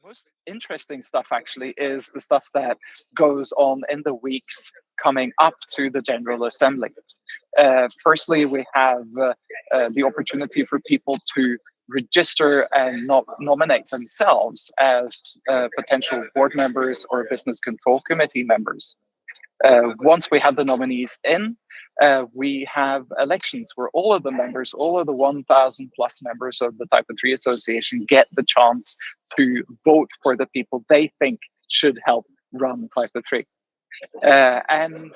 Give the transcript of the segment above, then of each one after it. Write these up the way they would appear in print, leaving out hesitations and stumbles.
most interesting stuff actually is the stuff that goes on in the weeks coming up to the General Assembly. Firstly, we have the opportunity for people to register and nominate themselves as potential board members or business control committee members. Once we have the nominees in, we have elections where all of the members, all of the 1,000 plus members of the TYPO3 Association get the chance to vote for the people they think should help run TYPO3. And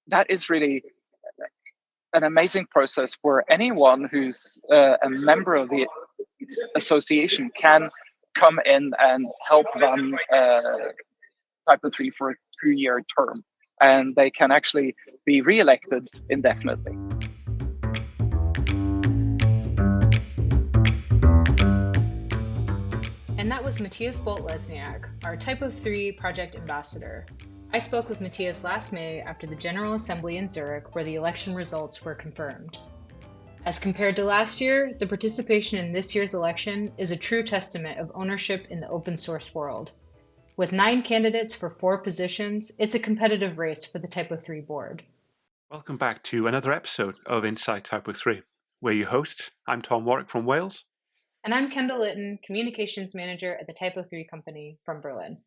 that is really an amazing process where anyone who's a member of the association can come in and help run TYPO3 for a 2-year term, and they can actually be re-elected indefinitely. And that was Matthias Bolt-Lesniak, our TYPO3 project ambassador. I spoke with Matthias last May after the General Assembly in Zurich, where the election results were confirmed. As compared to last year, the participation in this year's election is a true testament of ownership in the open source world. With 9 candidates for 4 positions, it's a competitive race for the TYPO3 board. Welcome back to another episode of Inside TYPO3. We're your hosts. I'm Tom Warwick from Wales. And I'm Kendall Litton, Communications Manager at the TYPO3 Company from Berlin.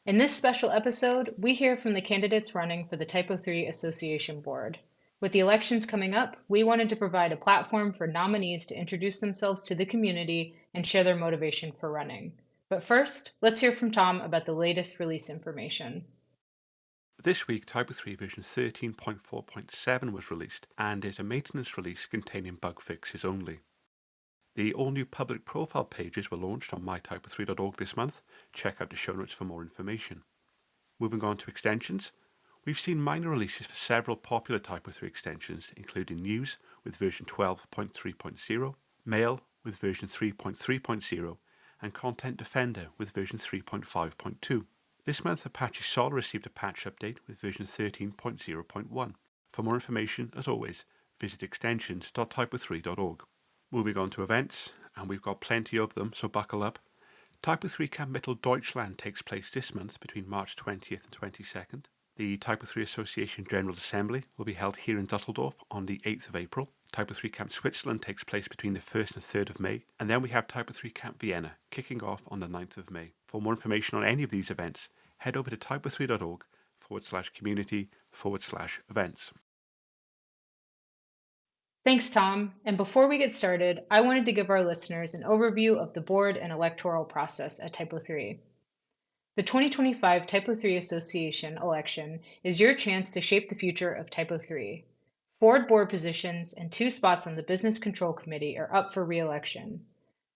In this special episode, we hear from the candidates running for the TYPO3 Association Board. With the elections coming up, we wanted to provide a platform for nominees to introduce themselves to the community and share their motivation for running. But first, let's hear from Tom about the latest release information. This week, TYPO3 version 13.4.7 was released and is a maintenance release containing bug fixes only. The all-new public profile pages were launched on mytypo3.org this month. Check out the show notes for more information. Moving on to extensions, we've seen minor releases for several popular TYPO3 extensions, including News with version 12.3.0, Mail with version 3.3.0, and Content Defender with version 3.5.2. This month, Apache Sol received a patch update with version 13.0.1. For more information, as always, visit extensions.typo3.org. Moving on to events, and we've got plenty of them, so buckle up. TYPO3 Camp Mitteldeutschland takes place this month between March 20th and 22nd. The TYPO3 Association General Assembly will be held here in Düsseldorf on the 8th of April. TYPO3 Camp Switzerland takes place between the 1st and 3rd of May. And then we have TYPO3 Camp Vienna kicking off on the 9th of May. For more information on any of these events, head over to typo3.org/community/events. Thanks, Tom. And before we get started, I wanted to give our listeners an overview of the board and electoral process at TYPO3. The 2025 TYPO3 Association election is your chance to shape the future of TYPO3. 4 board positions and 2 spots on the Business Control Committee are up for re-election.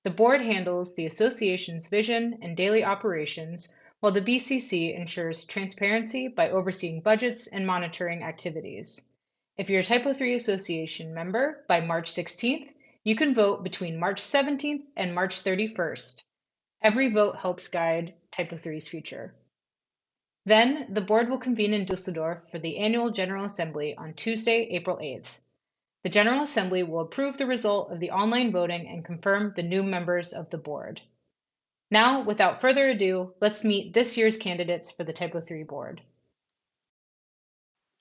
The board handles the association's vision and daily operations, while the BCC ensures transparency by overseeing budgets and monitoring activities. If you're a TYPO3 Association member, by March 16th, you can vote between March 17th and March 31st. Every vote helps guide TYPO3's future. Then, the board will convene in Düsseldorf for the annual General Assembly on Tuesday, April 8th. The General Assembly will approve the result of the online voting and confirm the new members of the board. Now, without further ado, let's meet this year's candidates for the TYPO3 board.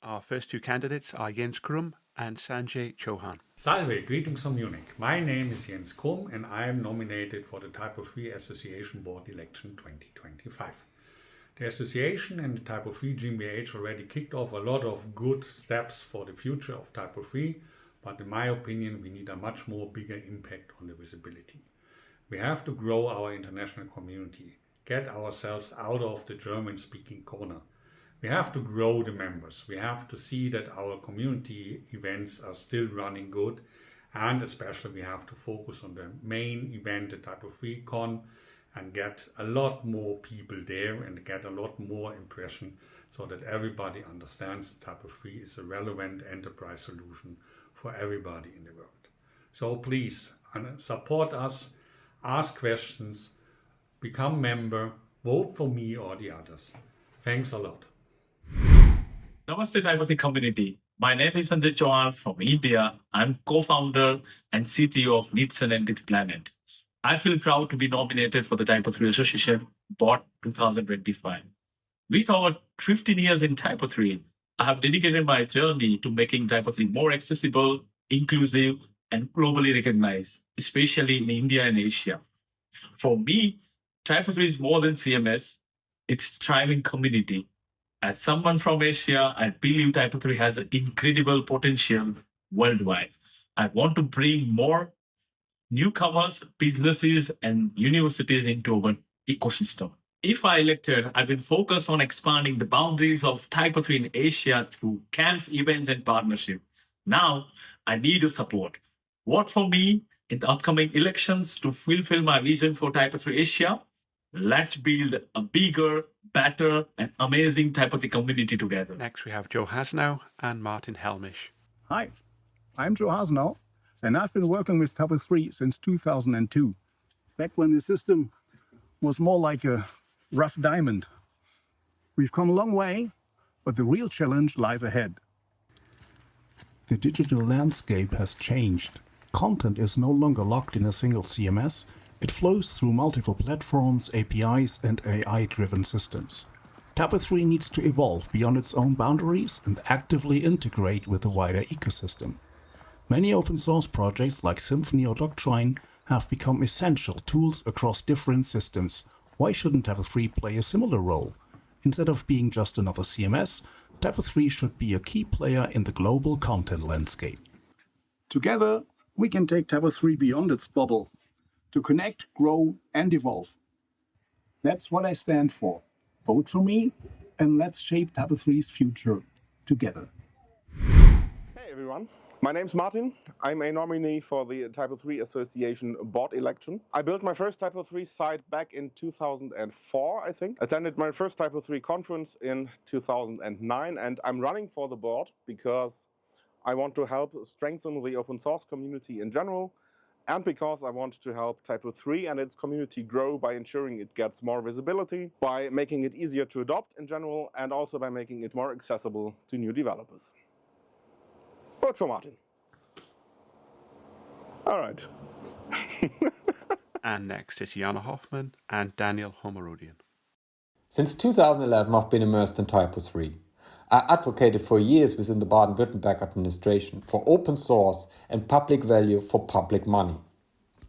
Our first 2 candidates are Jens Krum and Sanjay Chauhan. Salve, greetings from Munich. My name is Jens Krum and I am nominated for the TYPO3 Association Board Election 2025. The association and the TYPO3 GmbH already kicked off a lot of good steps for the future of TYPO3, but in my opinion we need a much more bigger impact on the visibility. We have to grow our international community, get ourselves out of the German-speaking corner. We have to grow the members. We have to see that our community events are still running good, and especially we have to focus on the main event, the TYPO3 Con, and get a lot more people there and get a lot more impression so that everybody understands TYPO3 is a relevant enterprise solution for everybody in the world. So please support us, ask questions, become member, vote for me or the others. Thanks a lot. Namaste TYPO3 community. My name is Sanjay Chauhan from India. I'm co-founder and CTO of Needs and Ethics Planet. I feel proud to be nominated for the TYPO3 Association Board 2025. With over 15 years in TYPO3, I have dedicated my journey to making TYPO3 more accessible, inclusive, and globally recognized, especially in India and Asia. For me, TYPO3 is more than CMS, it's a thriving community. As someone from Asia, I believe TYPO3 has an incredible potential worldwide. I want to bring more newcomers, businesses, and universities into our ecosystem. If I elected, I will focus on expanding the boundaries of TYPO3 in Asia through camps, events, and partnership. Now, I need your support. Vote for me in the upcoming elections to fulfill my vision for TYPO3 Asia. Let's build a bigger, better, and amazing TYPO3 community together. Next, we have Joe Hasnow and Martin Helmish. Hi, I'm Joe Hasnow, and I've been working with TYPO3 since 2002, back when the system was more like a rough diamond. We've come a long way, but the real challenge lies ahead. The digital landscape has changed. Content is no longer locked in a single CMS. It flows through multiple platforms, APIs, and AI-driven systems. TYPO3 needs to evolve beyond its own boundaries and actively integrate with the wider ecosystem. Many open source projects like Symfony or Doctrine have become essential tools across different systems. Why shouldn't TYPO3 play a similar role? Instead of being just another CMS, TYPO3 should be a key player in the global content landscape. Together, we can take TYPO3 beyond its bubble to connect, grow, and evolve. That's what I stand for. Vote for me, and let's shape TYPO3's future together. Hey everyone, my name's Martin. I'm a nominee for the TYPO3 Association Board Election. I built my first TYPO3 site back in 2004, I think. Attended my first TYPO3 conference in 2009, and I'm running for the board because I want to help strengthen the open source community in general, and because I want to help TYPO3 and its community grow by ensuring it gets more visibility, by making it easier to adopt in general, and also by making it more accessible to new developers. Vote for Martin. All right. And next is Jana Hoffman and Daniel Homerodian. Since 2011, I've been immersed in TYPO3. I advocated for years within the Baden-Württemberg administration for open source and public value for public money.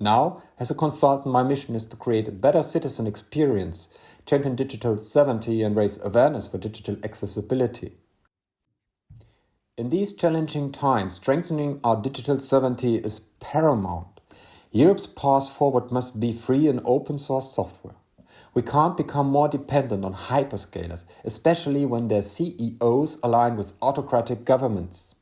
Now, as a consultant, my mission is to create a better citizen experience, champion digital sovereignty, and raise awareness for digital accessibility. In these challenging times, strengthening our digital sovereignty is paramount. Europe's path forward must be free and open source software. We can't become more dependent on hyperscalers, especially when their CEOs align with autocratic governments.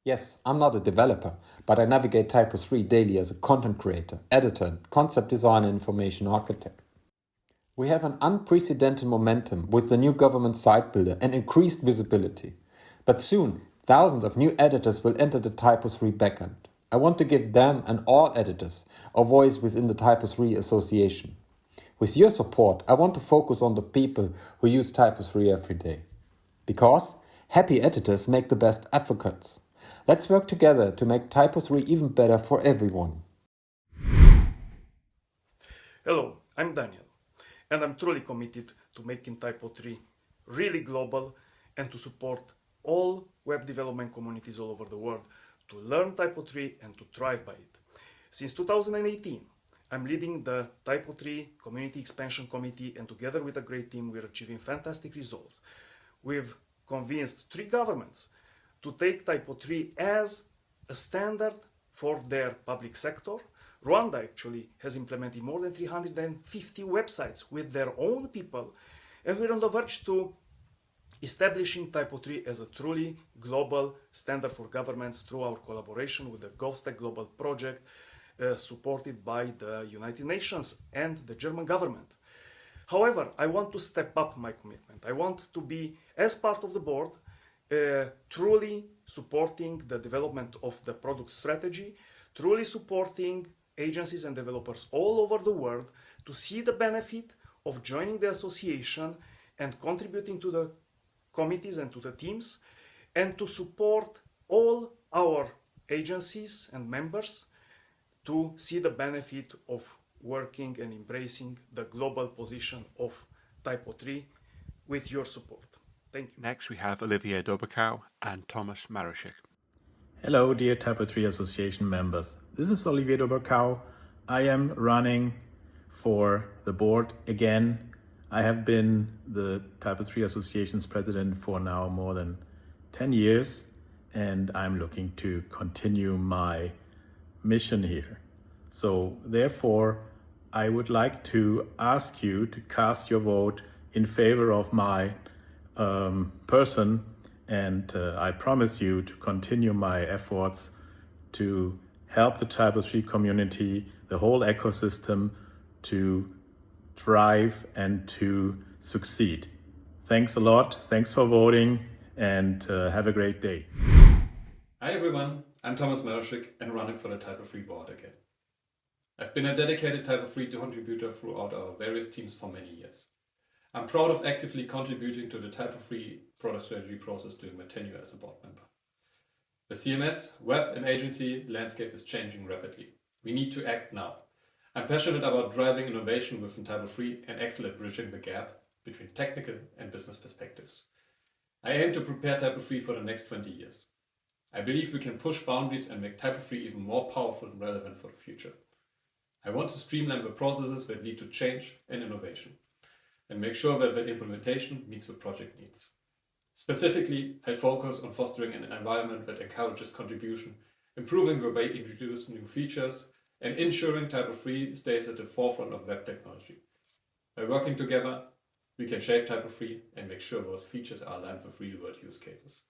Yes, I'm not a developer, but I navigate TYPO3 daily as a content creator, editor, concept designer, and information architect. We have an unprecedented momentum with the new government site builder and increased visibility. But soon, thousands of new editors will enter the TYPO3 backend. I want to give them and all editors a voice within the TYPO3 Association. With your support, I want to focus on the people who use TYPO3 every day. Because happy editors make the best advocates. Let's work together to make TYPO3 even better for everyone. Hello, I'm Daniel, and I'm truly committed to making TYPO3 really global and to support all web development communities all over the world to learn TYPO3 and to thrive by it. Since 2018, I'm leading the TYPO3 Community Expansion Committee, and together with a great team, we're achieving fantastic results. We've convinced 3 governments to take TYPO3 as a standard for their public sector. Rwanda actually has implemented more than 350 websites with their own people, and we're on the verge to establishing TYPO3 as a truly global standard for governments through our collaboration with the GovStack Global Project, supported by the United Nations and the German government. However, I want to step up my commitment. I want to be, as part of the board, truly supporting the development of the product strategy, truly supporting agencies and developers all over the world to see the benefit of joining the association and contributing to the committees and to the teams, and to support all our agencies and members to see the benefit of working and embracing the global position of TYPO3 with your support. Thank you. Next, we have Olivier Dobakau and Thomas Marashik. Hello, dear TYPO3 Association members. This is Olivier Dobakau. I am running for the board again. I have been the TYPO3 Association's president for now more than 10 years, and I'm looking to continue my mission here. So therefore, I would like to ask you to cast your vote in favor of my person, and I promise you to continue my efforts to help the TYPO3 community, the whole ecosystem, to thrive and to succeed. Thanks a lot. Thanks for voting, and have a great day. Hi everyone, I'm Thomas Marashik and running for the TYPO3 board again. I've been a dedicated TYPO3 contributor throughout our various teams for many years. I'm proud of actively contributing to the TYPO3 product strategy process during my tenure as a board member. The CMS, web and agency landscape is changing rapidly. We need to act now. I'm passionate about driving innovation within TYPO3 and excel at bridging the gap between technical and business perspectives. I aim to prepare TYPO3 for the next 20 years. I believe we can push boundaries and make TYPO3 even more powerful and relevant for the future. I want to streamline the processes that lead to change and innovation, and make sure that the implementation meets the project needs. Specifically, I focus on fostering an environment that encourages contribution, improving the way we introduce new features, and ensuring TYPO3 stays at the forefront of web technology. By working together, we can shape TYPO3 and make sure those features are aligned with real-world use cases.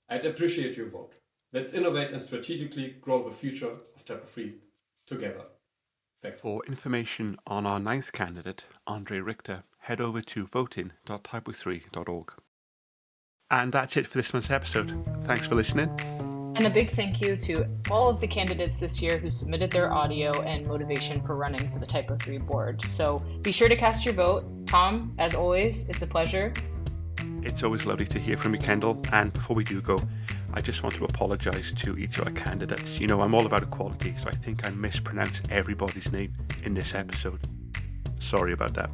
I'd appreciate your vote. Let's innovate and strategically grow the future of TYPO3 together. For information on our 9th candidate, Andre Richter, head over to voting.typo3.org. And that's it for this month's episode. Thanks for listening. And a big thank you to all of the candidates this year who submitted their audio and motivation for running for the TYPO3 board. So be sure to cast your vote. Tom, as always, it's a pleasure. It's always lovely to hear from you, Kendall. And before we do go, I just want to apologise to each of our candidates. You know, I'm all about equality, so I think I mispronounced everybody's name in this episode. Sorry about that.